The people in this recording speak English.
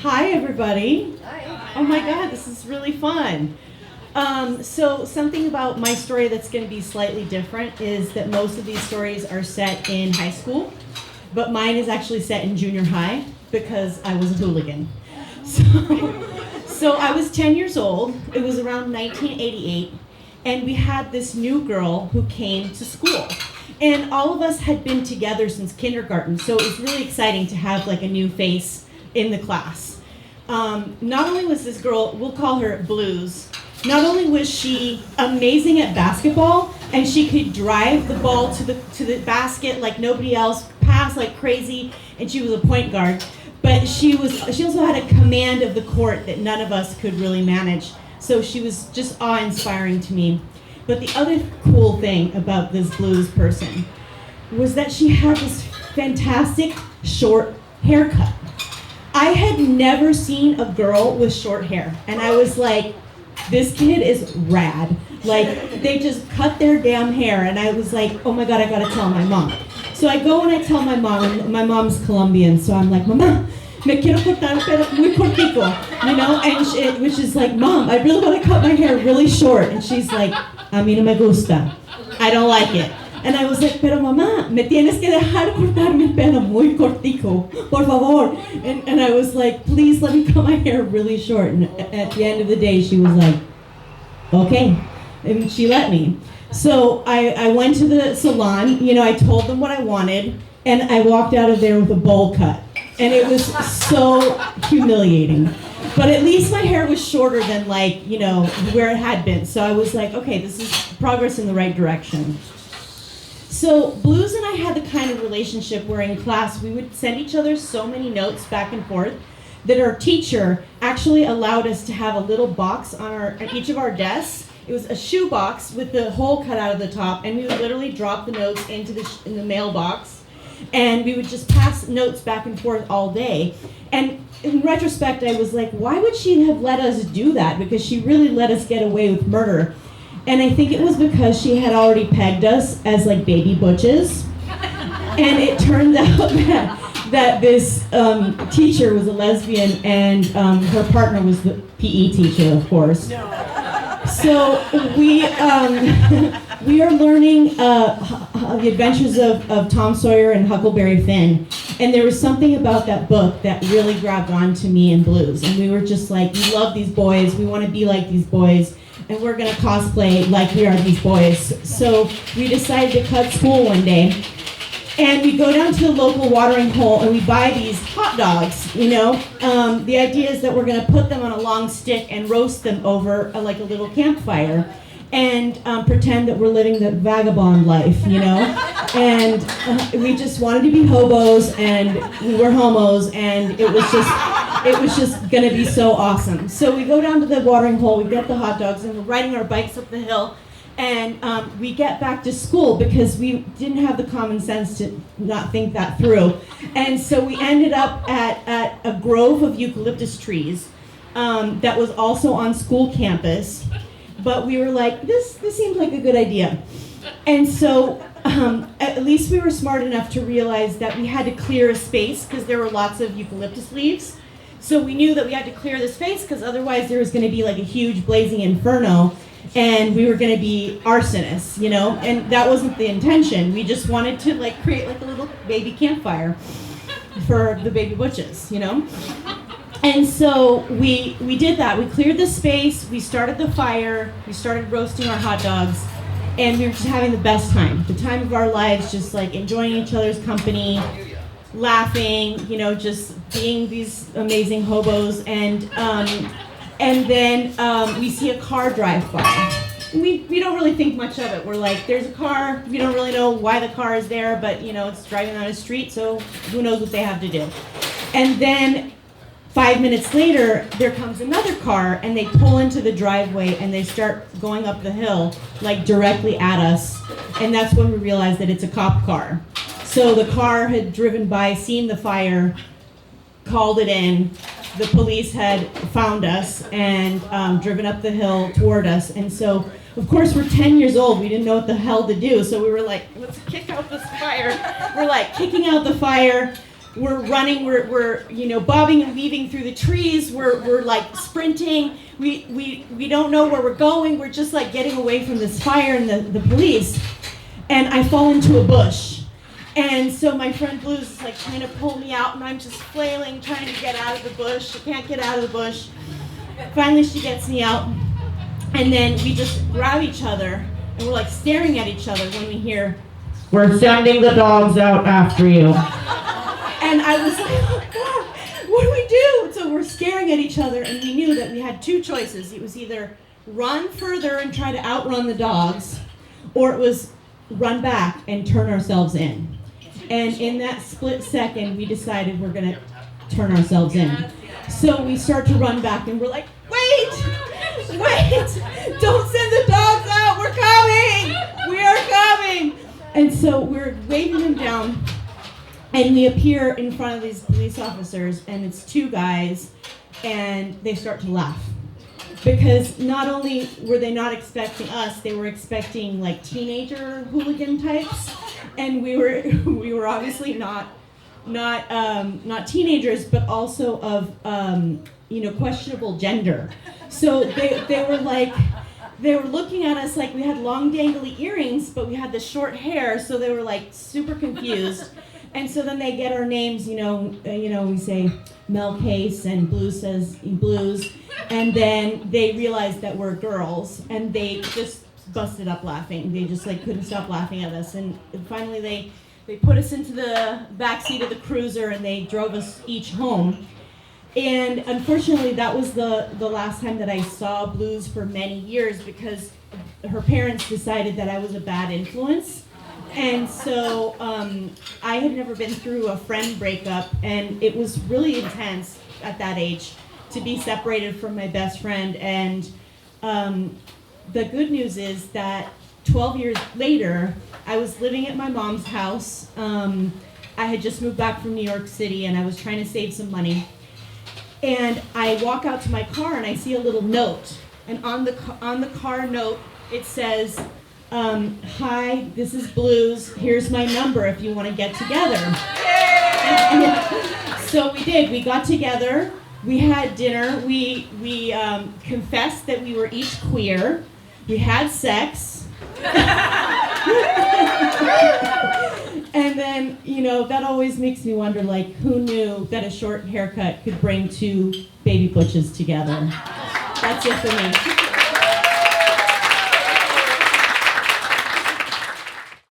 Hi, everybody. Hi. Oh my God, this is really fun. So something about my story that's going to be slightly different is that most of these stories are set in high school, but mine is actually set in junior high because I was a hooligan. So I was 10 years old. It was around 1988, and we had this new girl who came to school. And all of us had been together since kindergarten, so it was really exciting to have like a new face in the class. Not only was this girl, we'll call her Blues, not only was she amazing at basketball, and she could drive the ball to the basket like nobody else, pass like crazy, and she was a point guard, but she also had a command of the court that none of us could really manage. So she was just awe-inspiring to me. But the other cool thing about this Blues person was that she had this fantastic short haircut. I had never seen a girl with short hair, and I was like, this kid is rad. Like, they just cut their damn hair, and I was like, oh my God, I gotta tell my mom. So I go and I tell my mom, and my mom's Colombian, so I'm like, Mama, me quiero cortar el pelo muy cortico, you know, and which is like, Mom, I really want to cut my hair really short, and she's like, a mí no me gusta, I don't like it. And I was like, pero mamá, me tienes que dejar cortar mi pelo muy cortico, por favor. And I was like, please let me cut my hair really short. And at the end of the day, she was like, okay. And she let me. So I went to the salon, you know, I told them what I wanted, and I walked out of there with a bowl cut. And it was so humiliating. But at least my hair was shorter than, like, you know, where it had been. So I was like, okay, this is progress in the right direction. So Blues and I had the kind of relationship where in class we would send each other so many notes back and forth that our teacher actually allowed us to have a little box on each of our desks. It was a shoe box with the hole cut out of the top, and we would literally drop the notes into in the mailbox, and we would just pass notes back and forth all day. And in retrospect, I was like, why would she have let us do that? Because she really let us get away with murder. And I think it was because she had already pegged us as like baby butches. And it turned out that this teacher was a lesbian, and her partner was the PE teacher, of course. So we are learning the adventures of Tom Sawyer and Huckleberry Finn. And there was something about that book that really grabbed on to me and Blues. And we were just like, we love these boys, we want to be like these boys, and we're going to cosplay like we are these boys. So we decided to cut school one day, and we go down to the local watering hole and we buy these hot dogs, you know. The idea is that we're going to put them on a long stick and roast them over like a little campfire, and pretend that we're living the vagabond life, you know. And we just wanted to be hobos, and we were homos, and it was just gonna be so awesome. So we go down to the watering hole, we get the hot dogs, and we're riding our bikes up the hill, and we get back to school because we didn't have the common sense to not think that through. And so we ended up at a grove of eucalyptus trees that was also on school campus. But we were like, this seems like a good idea. And so at least we were smart enough to realize that we had to clear a space because there were lots of eucalyptus leaves. So we knew that we had to clear the space because otherwise there was going to be like a huge blazing inferno, and we were going to be arsonists, you know? And that wasn't the intention. We just wanted to like create like a little baby campfire for the baby butches, you know? And so we did that. We cleared the space, we started the fire, we started roasting our hot dogs, and we were just having the best time. The time of our lives, just like enjoying each other's company, laughing, you know, just being these amazing hobos. And then we see a car drive by. We don't really think much of it. We're like, there's a car, we don't really know why the car is there, but you know, it's driving on a street, so who knows what they have to do. And then 5 minutes later, there comes another car, and they pull into the driveway, and they start going up the hill, like directly at us. And that's when we realized that it's a cop car. So the car had driven by, seen the fire, called it in. The police had found us and driven up the hill toward us. And so, of course, we're 10 years old. We didn't know what the hell to do. So we were like, let's kick out this fire. We're like kicking out the fire. we're running, we're bobbing and weaving through the trees, we're like sprinting, we don't know where we're going, we're just like getting away from this fire and the police, and I fall into a bush. And so my friend Blues is like trying to pull me out, and I'm just flailing, trying to get out of the bush. I can't get out of the bush. Finally she gets me out, and then we just grab each other, and we're like staring at each other when we hear, "We're sending the dogs out after you." And I was like, oh God, what do we do? So we're staring at each other, and we knew that we had two choices. It was either run further and try to outrun the dogs, or it was run back and turn ourselves in. And in that split second, we decided we're going to turn ourselves in. So we start to run back, and we're like, wait, don't send the dogs out, we're coming, we are coming. And so we're waving them down, and we appear in front of these police officers, and it's two guys, and they start to laugh. Because not only were they not expecting us, they were expecting like teenager hooligan types, and we were obviously not teenagers, but also of questionable gender. So they were looking at us like we had long dangly earrings, but we had the short hair, so they were like super confused. And so then they get our names, we say Mel Case, and Blues says Blues, and then they realized that we're girls, and they just busted up laughing. They just like couldn't stop laughing at us, and finally they put us into the back seat of the cruiser, and they drove us each home. And unfortunately, that was the last time that I saw Blues for many years, because her parents decided that I was a bad influence. And so I had never been through a friend breakup, and it was really intense at that age to be separated from my best friend. And the good news is that 12 years later, I was living at my mom's house. I had just moved back from New York City, and I was trying to save some money. And I walk out to my car, and I see a little note. And on the car note, it says, "Hi, this is Blues. Here's my number if you want to get together." So we did. We got together. We had dinner. We confessed that we were each queer. We had sex. And then, that always makes me wonder, like, who knew that a short haircut could bring two baby butches together? That's it for me.